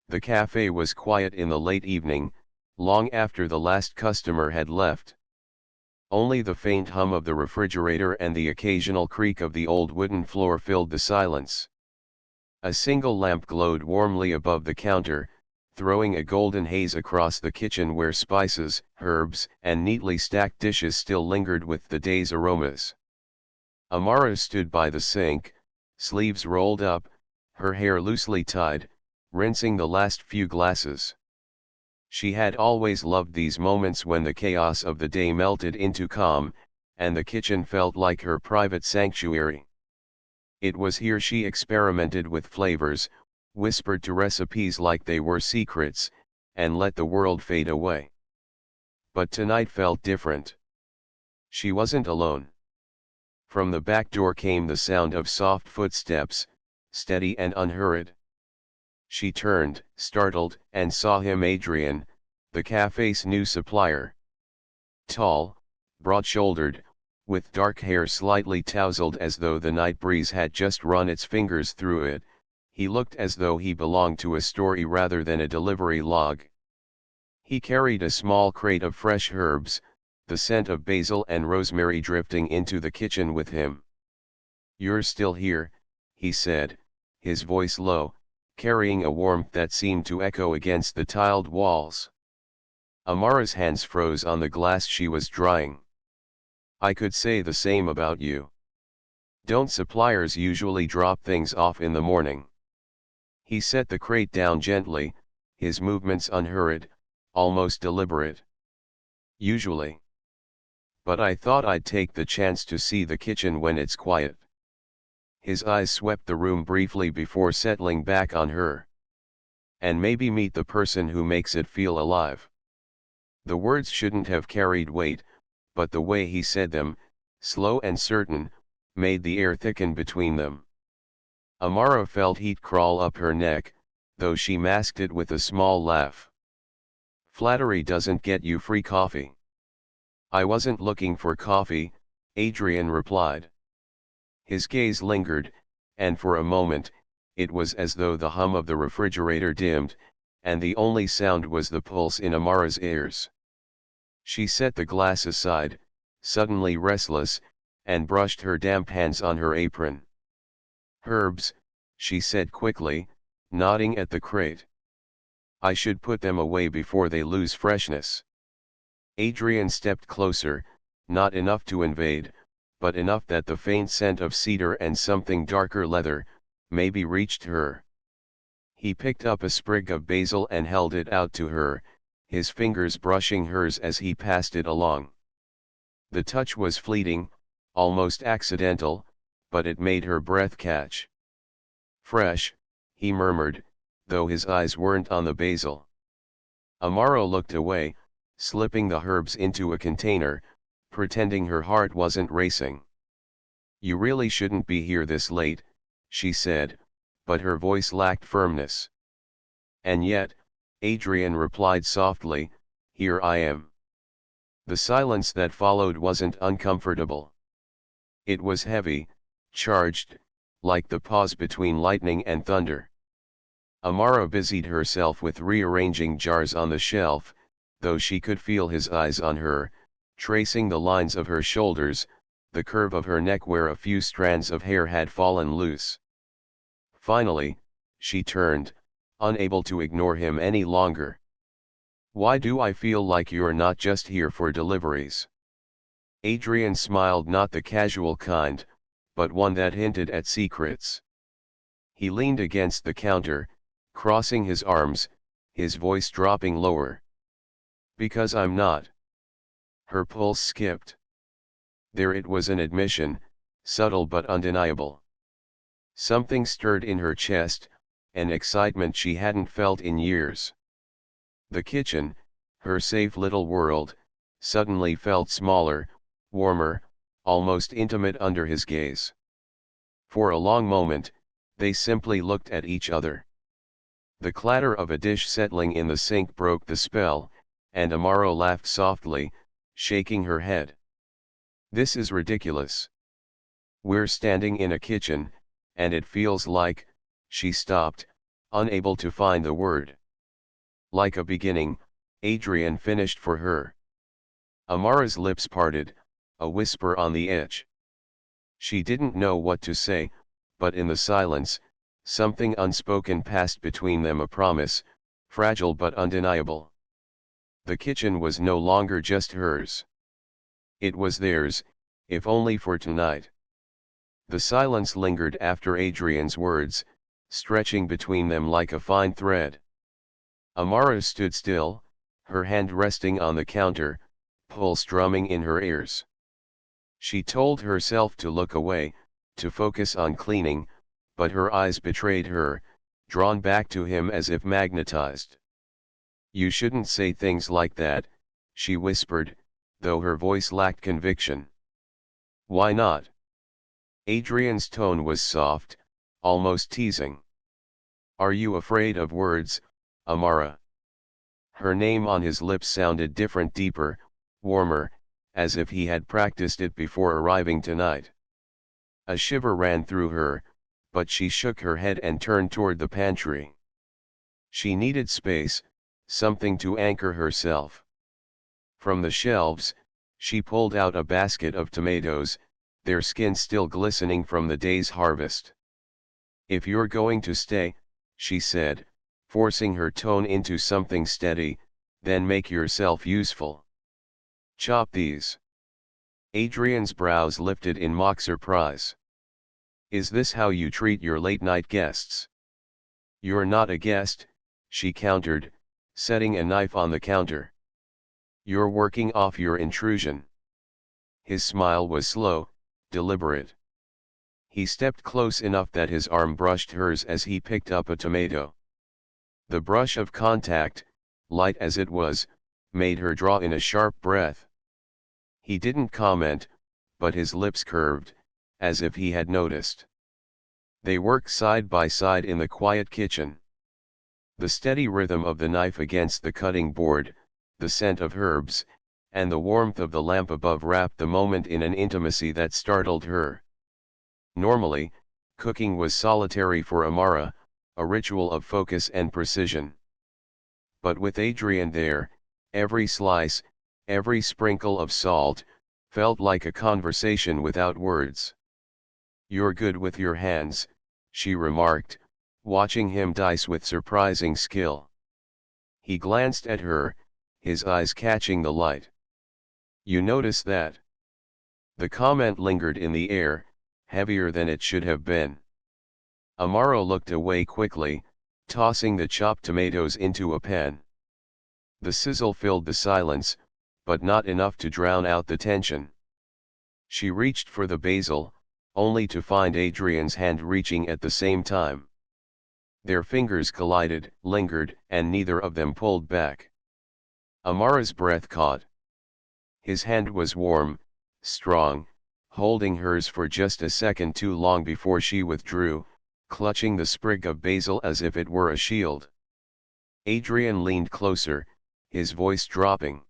The cafe was quiet in the late evening, long after the last customer had left. Only the faint hum of the refrigerator and the occasional creak of the old wooden floor filled the silence. A single lamp glowed warmly above the counter, throwing a golden haze across the kitchen where spices, herbs, and neatly stacked dishes still lingered with the day's aromas. Amara stood by the sink, sleeves rolled up, her hair loosely tied, rinsing the last few glasses. She had always loved these moments when the chaos of the day melted into calm, and the kitchen felt like her private sanctuary. It was here she experimented with flavors, whispered to recipes like they were secrets, and let the world fade away. But tonight felt different. She wasn't alone. From the back door came the sound of soft footsteps, steady and unhurried. She turned, startled, and saw him, Adrian, the cafe's new supplier. Tall, broad-shouldered, with dark hair slightly tousled as though the night breeze had just run its fingers through it, he looked as though he belonged to a story rather than a delivery log. He carried a small crate of fresh herbs, the scent of basil and rosemary drifting into the kitchen with him. "You're still here," he said, his voice low, carrying a warmth that seemed to echo against the tiled walls. Amara's hands froze on the glass she was drying. "I could say the same about you. Don't suppliers usually drop things off in the morning?" He set the crate down gently, his movements unhurried, almost deliberate. "Usually. But I thought I'd take the chance to see the kitchen when it's quiet." His eyes swept the room briefly before settling back on her. "And maybe meet the person who makes it feel alive." The words shouldn't have carried weight, but the way he said them, slow and certain, made the air thicken between them. Amara felt heat crawl up her neck, though she masked it with a small laugh. "Flattery doesn't get you free coffee." "I wasn't looking for coffee," Adrian replied. His gaze lingered, and for a moment, it was as though the hum of the refrigerator dimmed, and the only sound was the pulse in Amara's ears. She set the glass aside, suddenly restless, and brushed her damp hands on her apron. "Herbs," she said quickly, nodding at the crate. "I should put them away before they lose freshness." Adrian stepped closer, not enough to invade, but enough that the faint scent of cedar and something darker leather, maybe reached her. He picked up a sprig of basil and held it out to her, his fingers brushing hers as he passed it along. The touch was fleeting, almost accidental, but it made her breath catch. "Fresh," he murmured, though his eyes weren't on the basil. Amara looked away, slipping the herbs into a container, pretending her heart wasn't racing. "You really shouldn't be here this late," she said, but her voice lacked firmness. "And yet," Adrian replied softly, "here I am." The silence that followed wasn't uncomfortable. It was heavy, charged, like the pause between lightning and thunder. Amara busied herself with rearranging jars on the shelf, though she could feel his eyes on her, tracing the lines of her shoulders, the curve of her neck where a few strands of hair had fallen loose. Finally, she turned, unable to ignore him any longer. "Why do I feel like you're not just here for deliveries?" Adrian smiled, not the casual kind, but one that hinted at secrets. He leaned against the counter, crossing his arms, his voice dropping lower. "Because I'm not." Her pulse skipped. There it was, an admission, subtle but undeniable. Something stirred in her chest, an excitement she hadn't felt in years. The kitchen, her safe little world, suddenly felt smaller, warmer, almost intimate under his gaze. For a long moment, they simply looked at each other. The clatter of a dish settling in the sink broke the spell, and Amara laughed softly, shaking her head. "This is ridiculous. We're standing in a kitchen, and it feels like..." She stopped, unable to find the word. Like a beginning, Adrian finished for her. Amara's lips parted, a whisper on the edge. She didn't know what to say, but in the silence, something unspoken passed between them, a promise, fragile but undeniable. The kitchen was no longer just hers. It was theirs, if only for tonight. The silence lingered after Adrian's words, stretching between them like a fine thread. Amara stood still, her hand resting on the counter, pulse drumming in her ears. She told herself to look away, to focus on cleaning, but her eyes betrayed her, drawn back to him as if magnetized. "You shouldn't say things like that," she whispered, though her voice lacked conviction. "Why not?" Adrian's tone was soft, almost teasing. "Are you afraid of words, Amara?" Her name on his lips sounded different, deeper, warmer, as if he had practiced it before arriving tonight. A shiver ran through her, but she shook her head and turned toward the pantry. She needed space, something to anchor herself. From the shelves, she pulled out a basket of tomatoes, their skin still glistening from the day's harvest. "If you're going to stay," she said, forcing her tone into something steady, "then make yourself useful. Chop these." Adrian's brows lifted in mock surprise. "Is this how you treat your late-night guests?" "You're not a guest," she countered, setting a knife on the counter. "You're working off your intrusion." His smile was slow, deliberate. He stepped close enough that his arm brushed hers as he picked up a tomato. The brush of contact, light as it was, made her draw in a sharp breath. He didn't comment, but his lips curved, as if he had noticed. They worked side by side in the quiet kitchen. The steady rhythm of the knife against the cutting board, the scent of herbs, and the warmth of the lamp above wrapped the moment in an intimacy that startled her. Normally, cooking was solitary for Amara, a ritual of focus and precision. But with Adrian there, every slice, every sprinkle of salt, felt like a conversation without words. "You're good with your hands," she remarked, watching him dice with surprising skill. He glanced at her, his eyes catching the light. "You notice that?" The comment lingered in the air, heavier than it should have been. Amara looked away quickly, tossing the chopped tomatoes into a pan. The sizzle filled the silence, but not enough to drown out the tension. She reached for the basil, only to find Adrian's hand reaching at the same time. Their fingers collided, lingered, and neither of them pulled back. Amara's breath caught. His hand was warm, strong, holding hers for just a second too long before she withdrew, clutching the sprig of basil as if it were a shield. Adrian leaned closer, his voice dropping.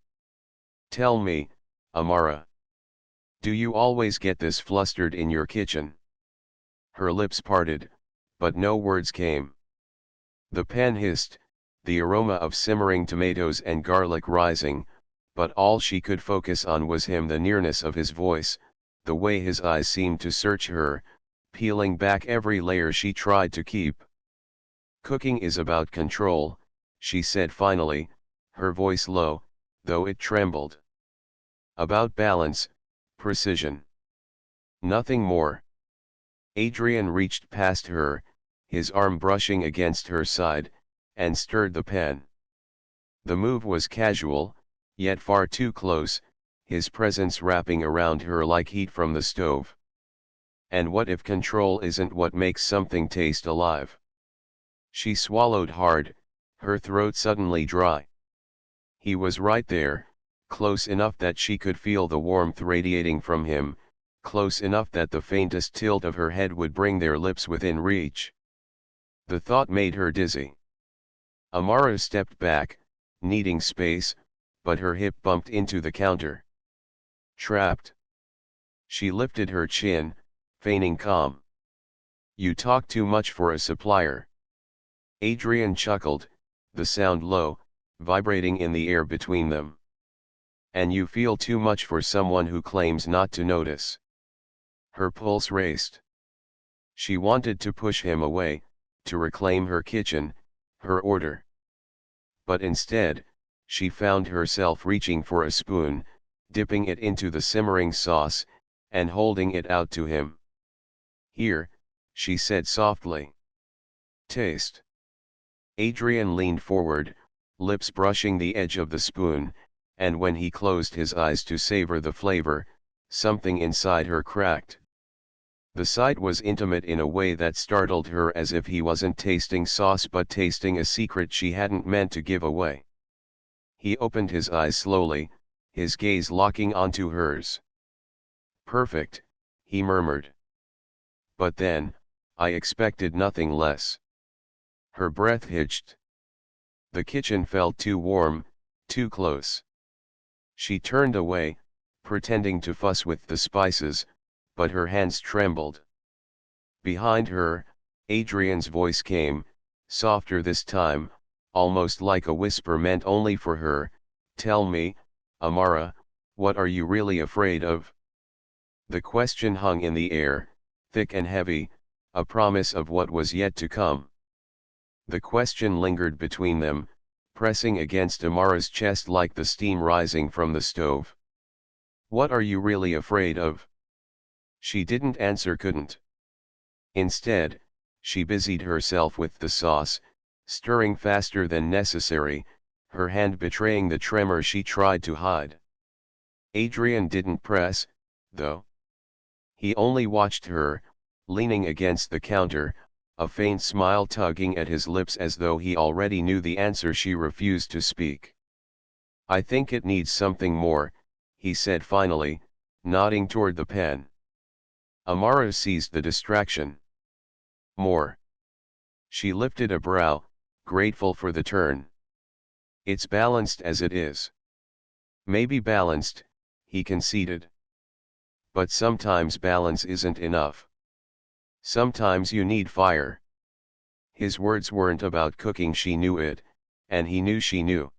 "Tell me, Amara. Do you always get this flustered in your kitchen?" Her lips parted, but no words came. The pan hissed, the aroma of simmering tomatoes and garlic rising, but all she could focus on was him, the nearness of his voice, the way his eyes seemed to search her, peeling back every layer she tried to keep. "Cooking is about control," she said finally, her voice low, though it trembled. "About balance, precision. Nothing more." Adrian reached past her, his arm brushing against her side, and stirred the pan. The move was casual, yet far too close, his presence wrapping around her like heat from the stove. And what if control isn't what makes something taste alive? She swallowed hard, her throat suddenly dry. He was right there, close enough that she could feel the warmth radiating from him, close enough that the faintest tilt of her head would bring their lips within reach. The thought made her dizzy. Amara stepped back, needing space, but her hip bumped into the counter. "Trapped." She lifted her chin, feigning calm. "You talk too much for a supplier." Adrian chuckled, the sound low, vibrating in the air between them. And you feel too much for someone who claims not to notice. Her pulse raced. She wanted to push him away, to reclaim her kitchen, her order. But instead, she found herself reaching for a spoon, dipping it into the simmering sauce, and holding it out to him. "Here," she said softly. "Taste." Adrian leaned forward, lips brushing the edge of the spoon, and when he closed his eyes to savor the flavor, something inside her cracked. The sight was intimate in a way that startled her, as if he wasn't tasting sauce but tasting a secret she hadn't meant to give away. He opened his eyes slowly, his gaze locking onto hers. "Perfect," he murmured. "But then, I expected nothing less." Her breath hitched. The kitchen felt too warm, too close. She turned away, pretending to fuss with the spices, but her hands trembled. Behind her, Adrian's voice came, softer this time, almost like a whisper meant only for her. "Tell me, Amara, what are you really afraid of?" The question hung in the air, thick and heavy, a promise of what was yet to come. The question lingered between them, pressing against Amara's chest like the steam rising from the stove. "What are you really afraid of?" She didn't answer, couldn't. Instead, she busied herself with the sauce, stirring faster than necessary, her hand betraying the tremor she tried to hide. Adrian didn't press, though. He only watched her, leaning against the counter, a faint smile tugging at his lips as though he already knew the answer she refused to speak. "I think it needs something more," he said finally, nodding toward the pen. Amara seized the distraction. "More?" She lifted a brow, grateful for the turn. "It's balanced as it is." "Maybe balanced," he conceded. "But sometimes balance isn't enough. Sometimes you need fire." His words weren't about cooking, she knew it, and he knew she knew.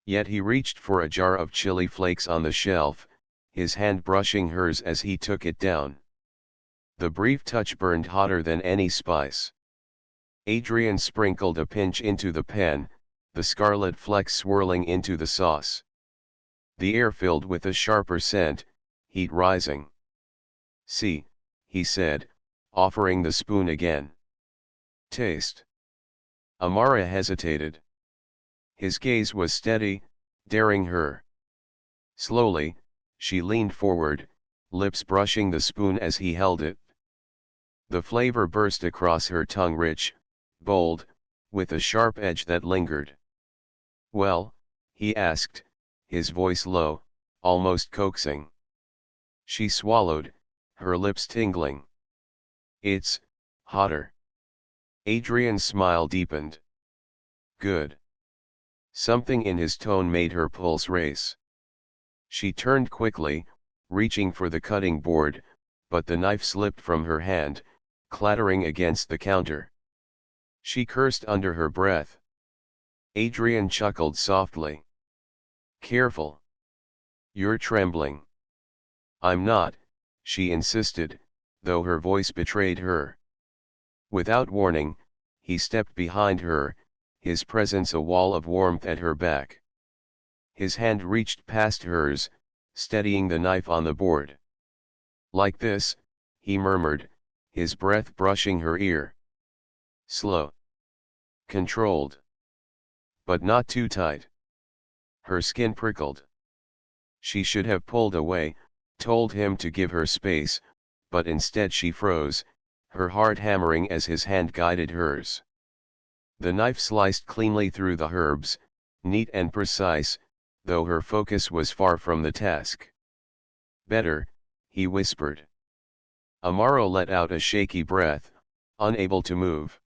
Yet he reached for a jar of chili flakes on the shelf, his hand brushing hers as he took it down. The brief touch burned hotter than any spice. Adrian sprinkled a pinch into the pan, the scarlet flecks swirling into the sauce. The air filled with a sharper scent, heat rising. "See," he said, offering the spoon again. "Taste." Amara hesitated. His gaze was steady, daring her. Slowly, she leaned forward, lips brushing the spoon as he held it. The flavor burst across her tongue, rich, bold, with a sharp edge that lingered. "Well?" he asked, his voice low, almost coaxing. She swallowed, her lips tingling. "It's hotter." Adrian's smile deepened. "Good." Something in his tone made her pulse race. She turned quickly, reaching for the cutting board, but the knife slipped from her hand, clattering against the counter. She cursed under her breath. Adrian chuckled softly. "Careful. You're trembling." "I'm not," she insisted, though her voice betrayed her. Without warning, he stepped behind her, his presence a wall of warmth at her back. His hand reached past hers, steadying the knife on the board. "Like this," he murmured, his breath brushing her ear. "Slow. Controlled. But not too tight." Her skin prickled. She should have pulled away, told him to give her space, but instead she froze, her heart hammering as his hand guided hers. The knife sliced cleanly through the herbs, neat and precise, though her focus was far from the task. "Better," he whispered. Amaro let out a shaky breath, unable to move.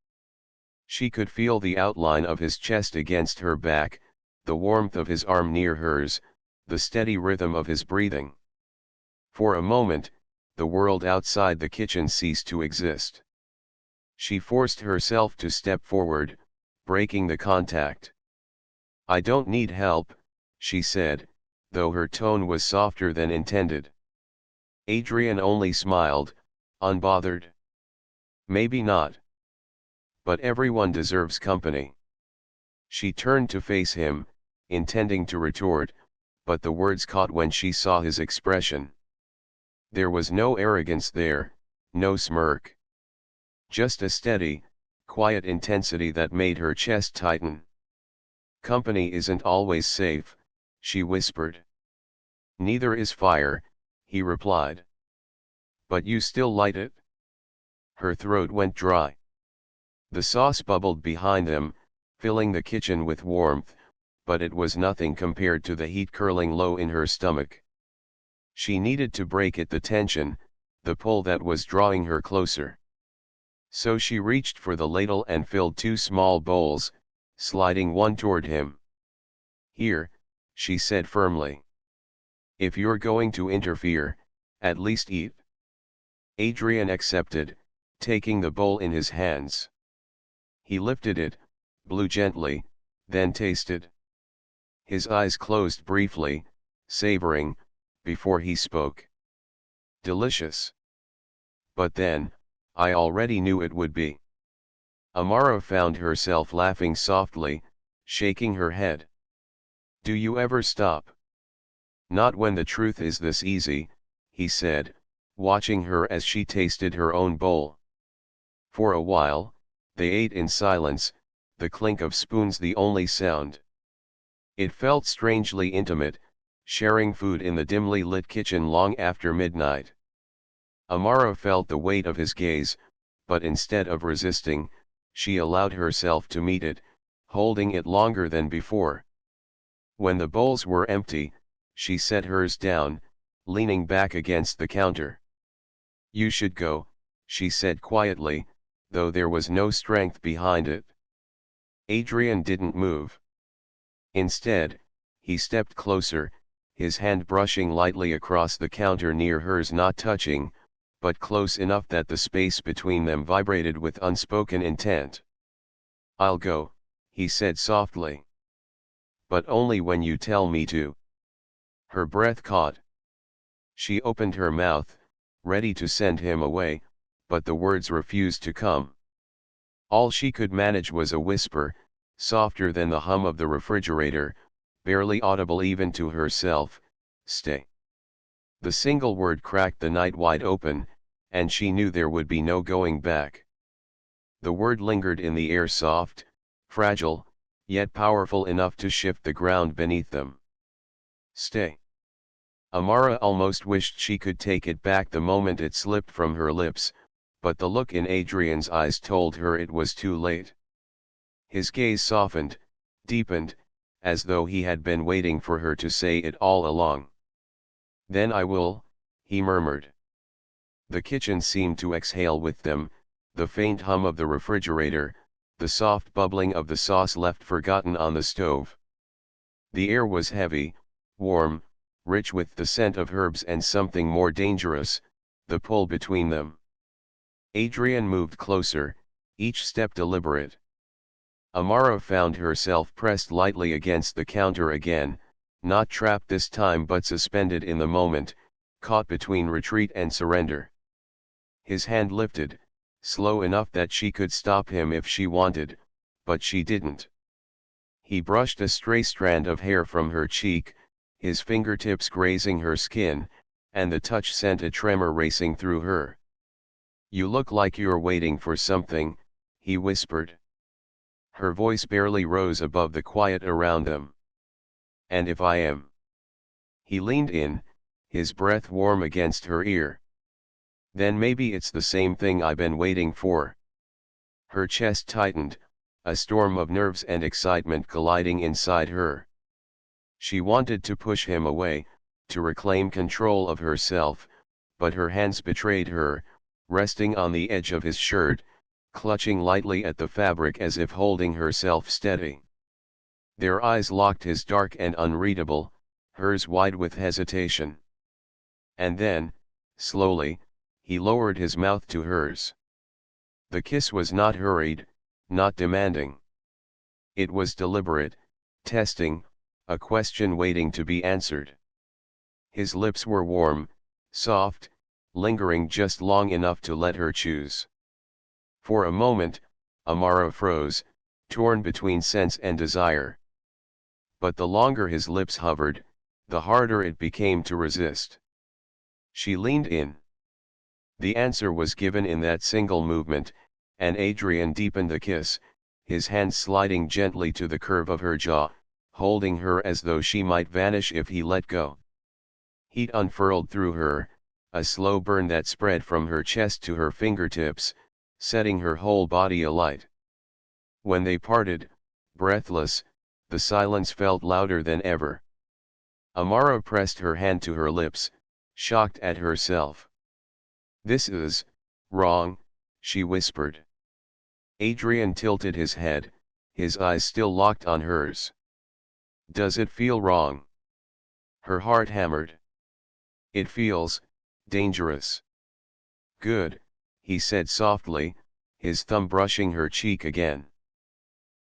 She could feel the outline of his chest against her back, the warmth of his arm near hers, the steady rhythm of his breathing. For a moment, the world outside the kitchen ceased to exist. She forced herself to step forward, breaking the contact. "I don't need help," she said, though her tone was softer than intended. Adrian only smiled, unbothered. "Maybe not. But everyone deserves company." She turned to face him, intending to retort, but the words caught when she saw his expression. There was no arrogance there, no smirk. Just a steady, quiet intensity that made her chest tighten. "Company isn't always safe," she whispered. "Neither is fire," he replied. "But you still light it?" Her throat went dry. The sauce bubbled behind them, filling the kitchen with warmth, but it was nothing compared to the heat curling low in her stomach. She needed to break at the tension, the pull that was drawing her closer. So she reached for the ladle and filled 2 small bowls, sliding one toward him. "Here," she said firmly. "If you're going to interfere, at least eat." Adrian accepted, taking the bowl in his hands. He lifted it, blew gently, then tasted. His eyes closed briefly, savoring, before he spoke. "Delicious. But then, I already knew it would be." Amara found herself laughing softly, shaking her head. "Do you ever stop?" "Not when the truth is this easy," he said, watching her as she tasted her own bowl. For a while, they ate in silence, the clink of spoons the only sound. It felt strangely intimate, sharing food in the dimly lit kitchen long after midnight. Amara felt the weight of his gaze, but instead of resisting, she allowed herself to meet it, holding it longer than before. When the bowls were empty, she set hers down, leaning back against the counter. "You should go," she said quietly, though there was no strength behind it. Adrian didn't move. Instead, he stepped closer, his hand brushing lightly across the counter near hers, not touching, but close enough that the space between them vibrated with unspoken intent. "I'll go," he said softly. "But only when you tell me to." Her breath caught. She opened her mouth, ready to send him away, but the words refused to come. All she could manage was a whisper, softer than the hum of the refrigerator, barely audible even to herself, "Stay." The single word cracked the night wide open, and she knew there would be no going back. The word lingered in the air, soft, fragile, yet powerful enough to shift the ground beneath them. "Stay." Amara almost wished she could take it back the moment it slipped from her lips, but the look in Adrian's eyes told her it was too late. His gaze softened, deepened, as though he had been waiting for her to say it all along. "Then I will," he murmured. The kitchen seemed to exhale with them, the faint hum of the refrigerator, the soft bubbling of the sauce left forgotten on the stove. The air was heavy, warm, rich with the scent of herbs and something more dangerous, the pull between them. Adrian moved closer, each step deliberate. Amara found herself pressed lightly against the counter again, not trapped this time but suspended in the moment, caught between retreat and surrender. His hand lifted, slow enough that she could stop him if she wanted, but she didn't. He brushed a stray strand of hair from her cheek, his fingertips grazing her skin, and the touch sent a tremor racing through her. "You look like you're waiting for something," he whispered. Her voice barely rose above the quiet around them. "And if I am?" He leaned in, his breath warm against her ear. "Then maybe it's the same thing I've been waiting for." Her chest tightened, a storm of nerves and excitement colliding inside her. She wanted to push him away, to reclaim control of herself, but her hands betrayed her, resting on the edge of his shirt, clutching lightly at the fabric as if holding herself steady. Their eyes locked, his dark and unreadable, hers wide with hesitation. And then, slowly, he lowered his mouth to hers. The kiss was not hurried, not demanding. It was deliberate, testing, a question waiting to be answered. His lips were warm, soft, lingering just long enough to let her choose. For a moment, Amara froze, torn between sense and desire. But the longer his lips hovered, the harder it became to resist. She leaned in. The answer was given in that single movement, and Adrian deepened the kiss, his hand sliding gently to the curve of her jaw, holding her as though she might vanish if he let go. Heat unfurled through her, a slow burn that spread from her chest to her fingertips, setting her whole body alight. When they parted, breathless, the silence felt louder than ever. Amara pressed her hand to her lips, shocked at herself. "This is wrong," she whispered. Adrian tilted his head, his eyes still locked on hers. "Does it feel wrong?" Her heart hammered. "It feels dangerous." "Good," he said softly, his thumb brushing her cheek again.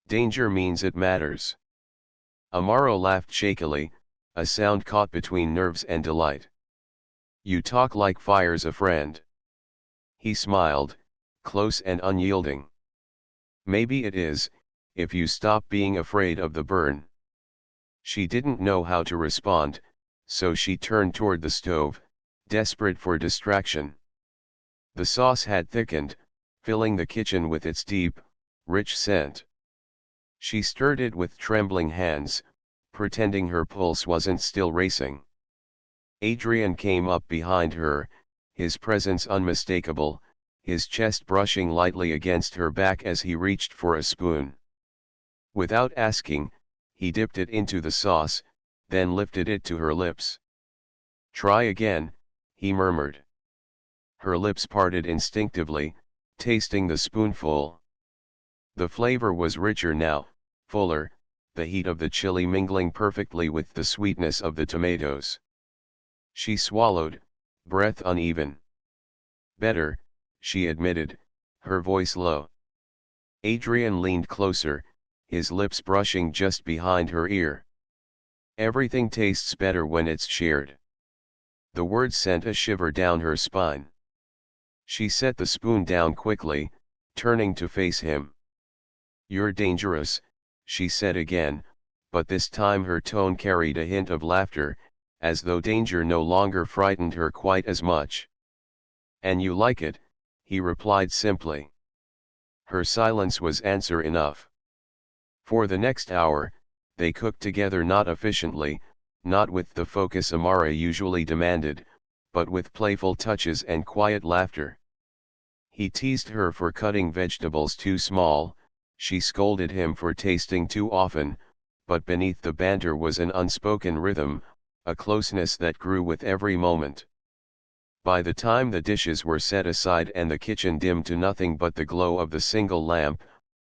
"Danger means it matters." Amaro laughed shakily, a sound caught between nerves and delight. "You talk like fire's a friend." He smiled, close and unyielding. "Maybe it is, if you stop being afraid of the burn." She didn't know how to respond, so she turned toward the stove, desperate for distraction. The sauce had thickened, filling the kitchen with its deep, rich scent. She stirred it with trembling hands, pretending her pulse wasn't still racing. Adrian came up behind her, his presence unmistakable, his chest brushing lightly against her back as he reached for a spoon. Without asking, he dipped it into the sauce, then lifted it to her lips. "Try again," he murmured. Her lips parted instinctively, tasting the spoonful. The flavor was richer now, fuller, the heat of the chili mingling perfectly with the sweetness of the tomatoes. She swallowed, breath uneven. "Better," she admitted, her voice low. Adrian leaned closer, his lips brushing just behind her ear. "Everything tastes better when it's shared." The words sent a shiver down her spine. She set the spoon down quickly, turning to face him. "You're dangerous," she said again, but this time her tone carried a hint of laughter, as though danger no longer frightened her quite as much. "And you like it," he replied simply. Her silence was answer enough. For the next hour, they cooked together, not efficiently, not with the focus Amara usually demanded, but with playful touches and quiet laughter. He teased her for cutting vegetables too small, she scolded him for tasting too often, but beneath the banter was an unspoken rhythm, a closeness that grew with every moment. By the time the dishes were set aside and the kitchen dimmed to nothing but the glow of the single lamp,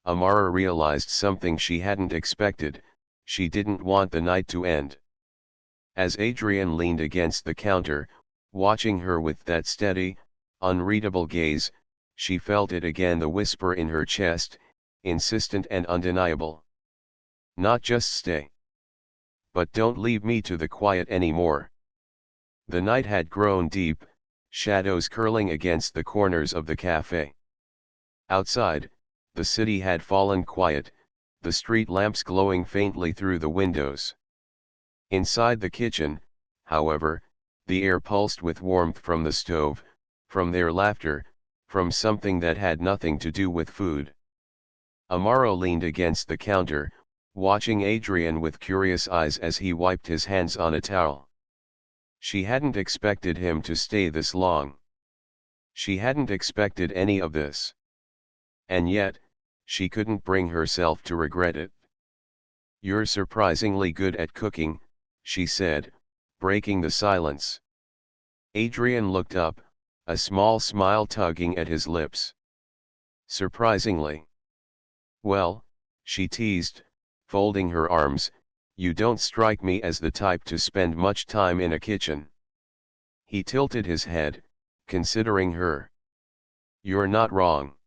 Amara realized something she hadn't expected: she didn't want the night to end. As Adrian leaned against the counter, watching her with that steady, unreadable gaze, she felt it again, the whisper in her chest, insistent and undeniable. "Not just stay. But don't leave me to the quiet anymore." The night had grown deep, shadows curling against the corners of the cafe. Outside, the city had fallen quiet, the street lamps glowing faintly through the windows. Inside the kitchen, however, the air pulsed with warmth from the stove, from their laughter, from something that had nothing to do with food. Amaro leaned against the counter, watching Adrian with curious eyes as he wiped his hands on a towel. She hadn't expected him to stay this long. She hadn't expected any of this. And yet, she couldn't bring herself to regret it. "You're surprisingly good at cooking," she said, breaking the silence. Adrian looked up, a small smile tugging at his lips. "Surprisingly? Well," she teased, folding her arms, "you don't strike me as the type to spend much time in a kitchen." He tilted his head, considering her. "You're not wrong.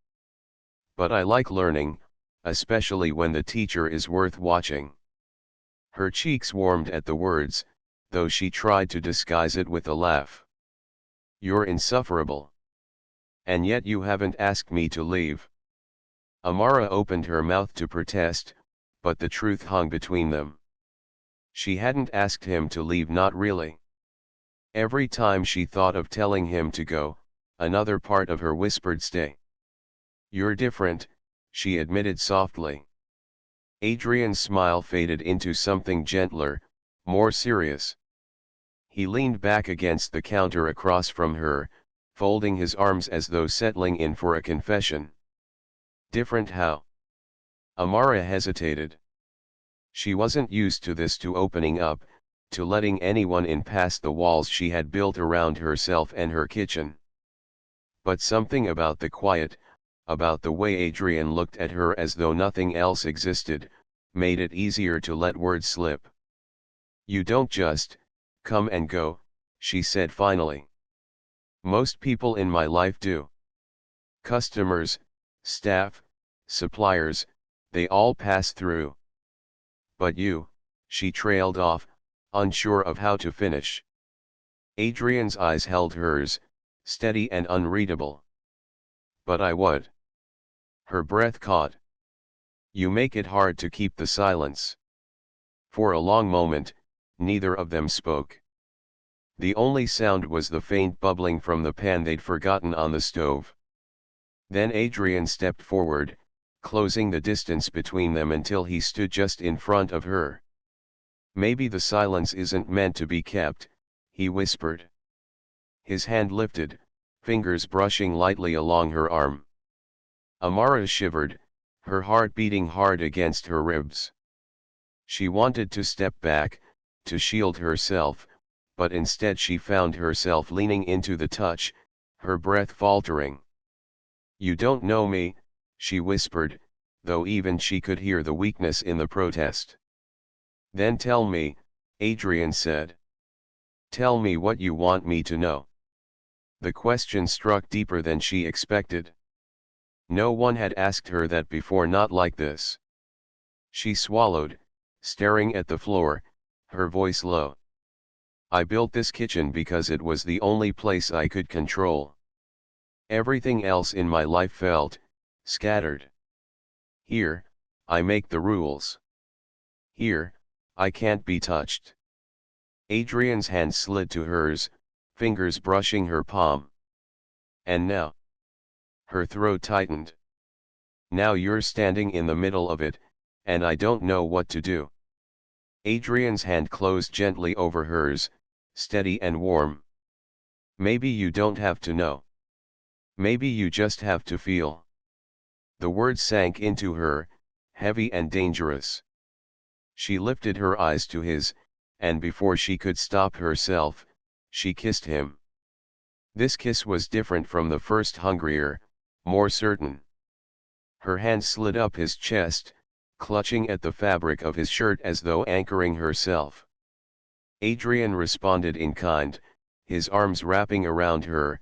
But I like learning, especially when the teacher is worth watching. Her cheeks warmed at the words, though she tried to disguise it with a laugh. You're insufferable. And yet you haven't asked me to leave. Amara opened her mouth to protest, but the truth hung between them. She hadn't asked him to leave, not really. Every time she thought of telling him to go, another part of her whispered stay. You're different, she admitted softly. Adrian's smile faded into something gentler, more serious. He leaned back against the counter across from her, folding his arms as though settling in for a confession. Different how? Amara hesitated. She wasn't used to this, to opening up, to letting anyone in past the walls she had built around herself and her kitchen. But something about the quiet, about the way Adrian looked at her as though nothing else existed, made it easier to let words slip. You don't just come and go, she said finally. Most people in my life do. Customers, staff, suppliers, they all pass through. But you, she trailed off, unsure of how to finish. Adrian's eyes held hers, steady and unreadable. But I would. Her breath caught. You make it hard to keep the silence. For a long moment, neither of them spoke. The only sound was the faint bubbling from the pan they'd forgotten on the stove. Then Adrian stepped forward, closing the distance between them until he stood just in front of her. Maybe the silence isn't meant to be kept, he whispered. His hand lifted, fingers brushing lightly along her arm. Amara shivered, her heart beating hard against her ribs. She wanted to step back, to shield herself, but instead she found herself leaning into the touch, her breath faltering. You don't know me, she whispered, though even she could hear the weakness in the protest. Then tell me, Adrian said. Tell me what you want me to know. The question struck deeper than she expected. No one had asked her that before, not like this. She swallowed, staring at the floor, her voice low. I built this kitchen because it was the only place I could control. Everything else in my life felt scattered. Here, I make the rules. Here, I can't be touched. Adrian's hand slid to hers, fingers brushing her palm. And now? Her throat tightened. Now you're standing in the middle of it, and I don't know what to do. Adrian's hand closed gently over hers, steady and warm. Maybe you don't have to know. Maybe you just have to feel. The words sank into her, heavy and dangerous. She lifted her eyes to his, and before she could stop herself, she kissed him. This kiss was different from the first, hungrier, more certain. Her hand slid up his chest, clutching at the fabric of his shirt as though anchoring herself. Adrian responded in kind, his arms wrapping around her,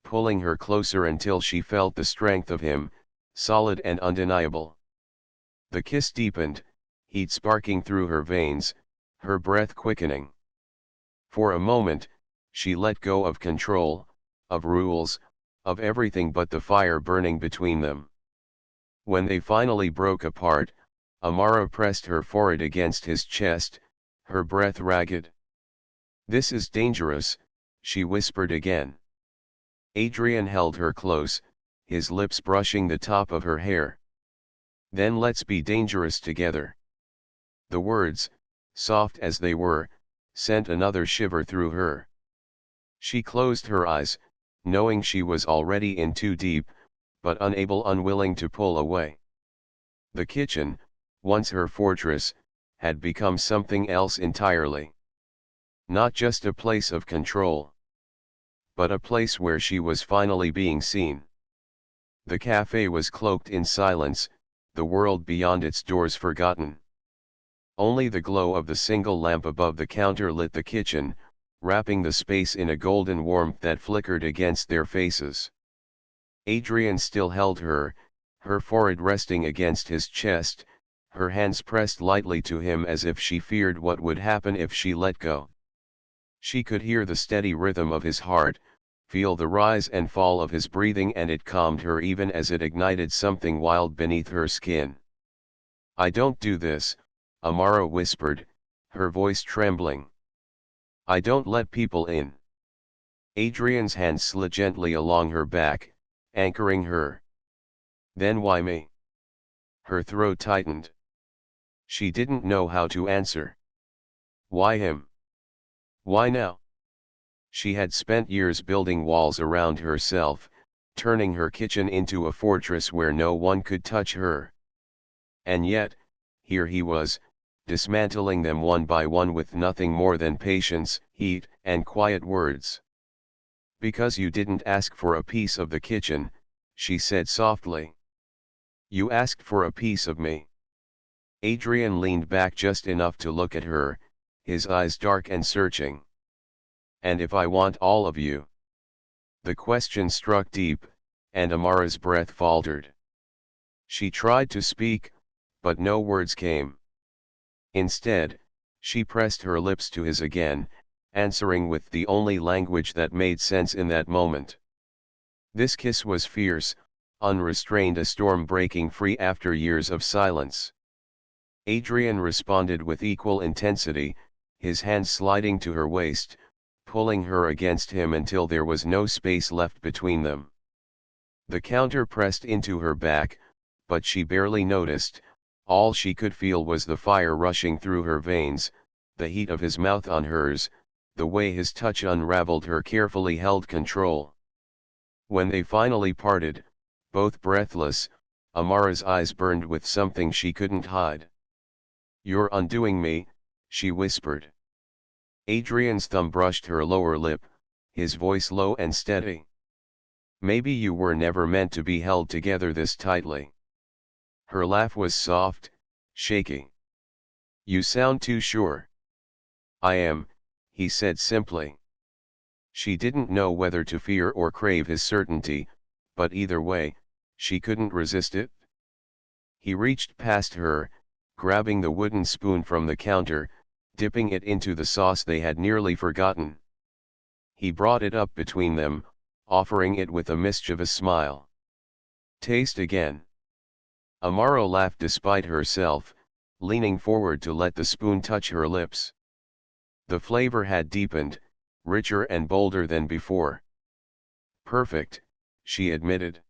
pulling her closer until she felt the strength of him, solid and undeniable. The kiss deepened, heat sparking through her veins, her breath quickening. For a moment, she let go of control, of rules, of everything but the fire burning between them. When they finally broke apart, Amara pressed her forehead against his chest, her breath ragged. This is dangerous, she whispered again. Adrian held her close, his lips brushing the top of her hair. Then let's be dangerous together. The words, soft as they were, sent another shiver through her. She closed her eyes, knowing she was already in too deep, but unwilling to pull away. The kitchen, once her fortress, had become something else entirely. Not just a place of control, but a place where she was finally being seen. The cafe was cloaked in silence, the world beyond its doors forgotten. Only the glow of the single lamp above the counter lit the kitchen, wrapping the space in a golden warmth that flickered against their faces. Adrian still held her, her forehead resting against his chest, her hands pressed lightly to him as if she feared what would happen if she let go. She could hear the steady rhythm of his heart, feel the rise and fall of his breathing, and it calmed her even as it ignited something wild beneath her skin. "I don't do this," Amara whispered, her voice trembling. "I don't let people in." Adrian's hand slid gently along her back, anchoring her. "Then why me?" Her throat tightened. She didn't know how to answer. Why him? Why now? She had spent years building walls around herself, turning her kitchen into a fortress where no one could touch her. And yet, here he was, dismantling them one by one with nothing more than patience, heat, and quiet words. "Because you didn't ask for a piece of the kitchen," she said softly. "You asked for a piece of me." Adrian leaned back just enough to look at her, his eyes dark and searching. "And if I want all of you?" The question struck deep, and Amara's breath faltered. She tried to speak, but no words came. Instead, she pressed her lips to his again, answering with the only language that made sense in that moment. This kiss was fierce, unrestrained, a storm breaking free after years of silence. Adrian responded with equal intensity, his hands sliding to her waist, pulling her against him until there was no space left between them. The counter pressed into her back, but she barely noticed. All she could feel was the fire rushing through her veins, the heat of his mouth on hers, the way his touch unraveled her carefully held control. When they finally parted, both breathless, Amara's eyes burned with something she couldn't hide. "You're undoing me," she whispered. Adrian's thumb brushed her lower lip, his voice low and steady. "Maybe you were never meant to be held together this tightly." Her laugh was soft, shaky. "You sound too sure." "I am," he said simply. She didn't know whether to fear or crave his certainty, but either way, she couldn't resist it. He reached past her, grabbing the wooden spoon from the counter, dipping it into the sauce they had nearly forgotten. He brought it up between them, offering it with a mischievous smile. "Taste again." Amara laughed despite herself, leaning forward to let the spoon touch her lips. The flavor had deepened, richer and bolder than before. "Perfect," she admitted.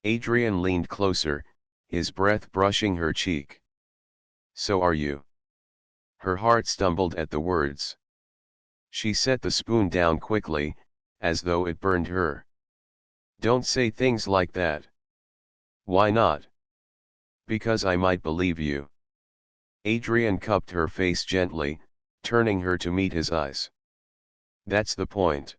Adrian leaned closer, his breath brushing her cheek. "So are you." Her heart stumbled at the words. She set the spoon down quickly, as though it burned her. "Don't say things like that." "Why not?" "Because I might believe you." Adrian cupped her face gently, turning her to meet his eyes. "That's the point."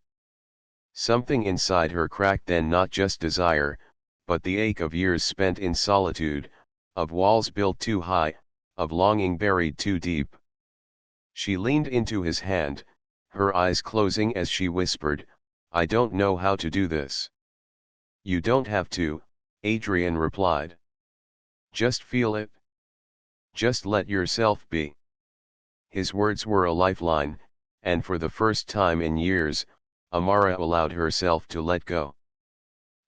Something inside her cracked then, not just desire, but the ache of years spent in solitude, of walls built too high, of longing buried too deep. She leaned into his hand, her eyes closing as she whispered, "I don't know how to do this." "You don't have to," Adrian replied. "Just feel it. Just let yourself be." His words were a lifeline, and for the first time in years, Amara allowed herself to let go.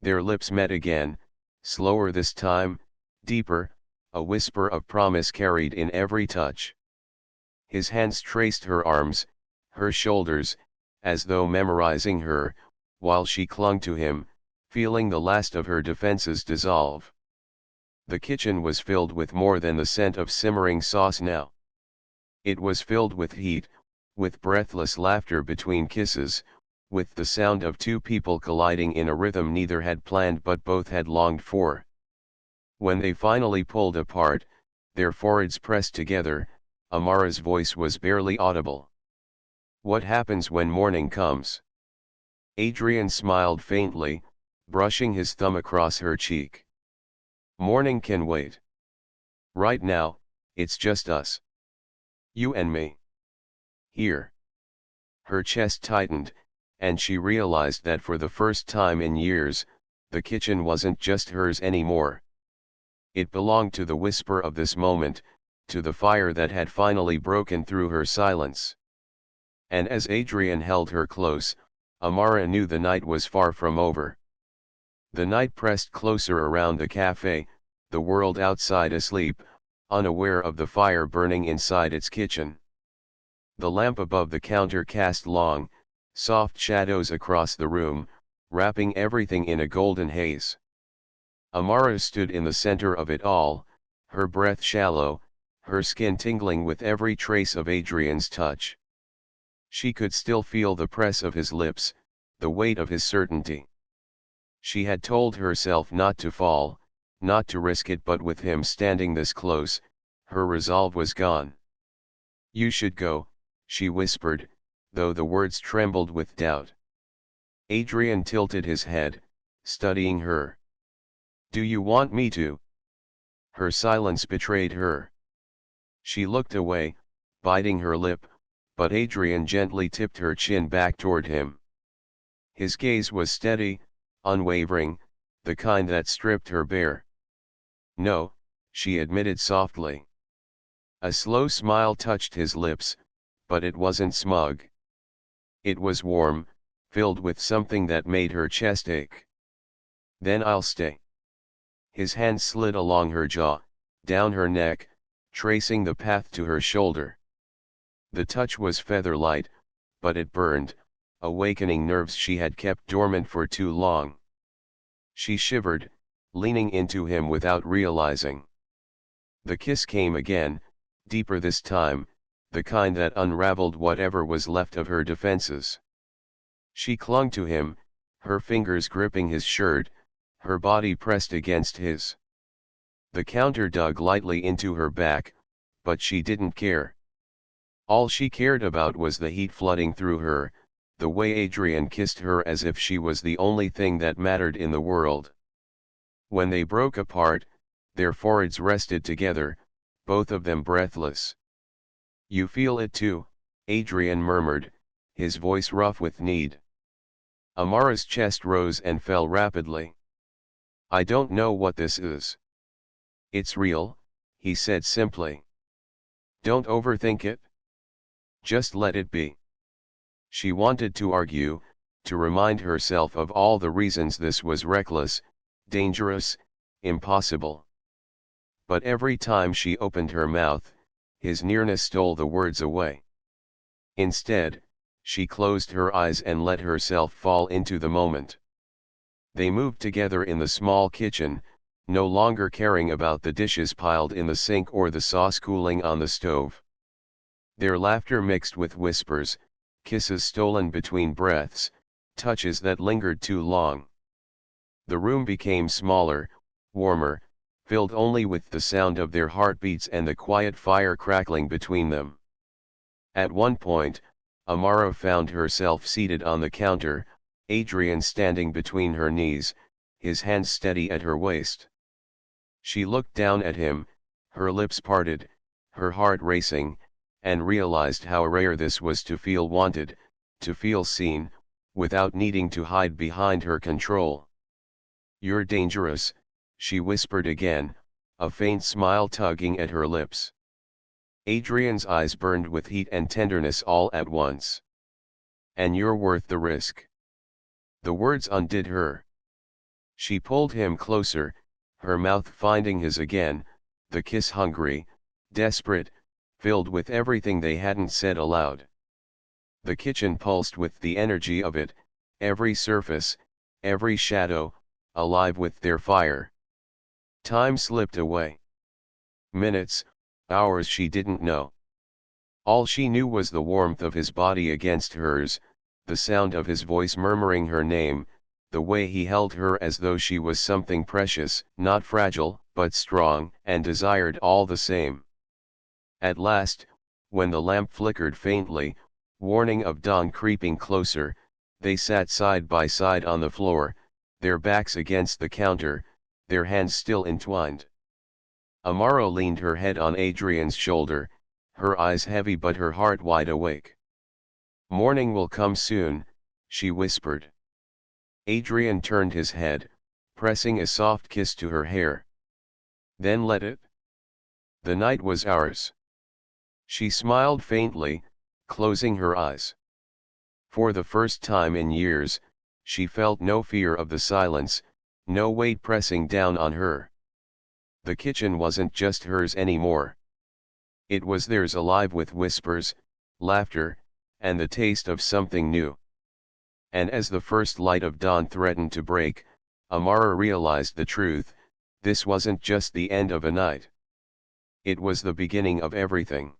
Their lips met again, slower this time, deeper, a whisper of promise carried in every touch. His hands traced her arms, her shoulders, as though memorizing her, while she clung to him, feeling the last of her defenses dissolve. The kitchen was filled with more than the scent of simmering sauce now. It was filled with heat, with breathless laughter between kisses, with the sound of two people colliding in a rhythm neither had planned but both had longed for. When they finally pulled apart, their foreheads pressed together, Amara's voice was barely audible. "What happens when morning comes?" Adrian smiled faintly, brushing his thumb across her cheek. "Morning can wait. Right now, it's just us. You and me. Here." Her chest tightened, and she realized that for the first time in years, the kitchen wasn't just hers anymore. It belonged to the whisper of this moment, to the fire that had finally broken through her silence. And as Adrian held her close, Amara knew the night was far from over. The night pressed closer around the cafe, the world outside asleep, unaware of the fire burning inside its kitchen. The lamp above the counter cast long, soft shadows across the room, wrapping everything in a golden haze. Amara stood in the center of it all, her breath shallow, her skin tingling with every trace of Adrian's touch. She could still feel the press of his lips, the weight of his certainty. She had told herself not to fall, not to risk it, but with him standing this close, her resolve was gone. "You should go," she whispered, though the words trembled with doubt. Adrian tilted his head, studying her. "Do you want me to?" Her silence betrayed her. She looked away, biting her lip, but Adrian gently tipped her chin back toward him. His gaze was steady, unwavering, the kind that stripped her bare. "No," she admitted softly. A slow smile touched his lips, but it wasn't smug. It was warm, filled with something that made her chest ache. "Then I'll stay." His hand slid along her jaw, down her neck, tracing the path to her shoulder. The touch was feather-light, but it burned, awakening nerves she had kept dormant for too long. She shivered, leaning into him without realizing. The kiss came again, deeper this time, the kind that unraveled whatever was left of her defenses. She clung to him, her fingers gripping his shirt, her body pressed against his. The counter dug lightly into her back, but she didn't care. All she cared about was the heat flooding through her, the way Adrian kissed her as if she was the only thing that mattered in the world. When they broke apart, their foreheads rested together, both of them breathless. "You feel it too," Adrian murmured, his voice rough with need. Amara's chest rose and fell rapidly. "I don't know what this is." "It's real," he said simply. "Don't overthink it. Just let it be." She wanted to argue, to remind herself of all the reasons this was reckless, dangerous, impossible. But every time she opened her mouth, his nearness stole the words away. Instead, she closed her eyes and let herself fall into the moment. They moved together in the small kitchen, no longer caring about the dishes piled in the sink or the sauce cooling on the stove. Their laughter mixed with whispers, kisses stolen between breaths, touches that lingered too long. The room became smaller, warmer, filled only with the sound of their heartbeats and the quiet fire crackling between them. At one point, Amara found herself seated on the counter, Adrian standing between her knees, his hands steady at her waist. She looked down at him, her lips parted, her heart racing, and realized how rare this was to feel wanted, to feel seen, without needing to hide behind her control. "You're dangerous," she whispered again, a faint smile tugging at her lips. Adrian's eyes burned with heat and tenderness all at once. "And you're worth the risk." The words undid her. She pulled him closer, her mouth finding his again, the kiss hungry, desperate, filled with everything they hadn't said aloud. The kitchen pulsed with the energy of it, every surface, every shadow, alive with their fire. Time slipped away. Minutes, hours, she didn't know. All she knew was the warmth of his body against hers, the sound of his voice murmuring her name, the way he held her as though she was something precious, not fragile, but strong and desired all the same. At last, when the lamp flickered faintly, warning of dawn creeping closer, they sat side by side on the floor, their backs against the counter, their hands still entwined. Amara leaned her head on Adrian's shoulder, her eyes heavy but her heart wide awake. "Morning will come soon," she whispered. Adrian turned his head, pressing a soft kiss to her hair. Then let it. The night was ours. She smiled faintly, closing her eyes. For the first time in years, she felt no fear of the silence, no weight pressing down on her. The kitchen wasn't just hers anymore. It was theirs, alive with whispers, laughter, and the taste of something new. And as the first light of dawn threatened to break, Amara realized the truth: this wasn't just the end of a night. It was the beginning of everything.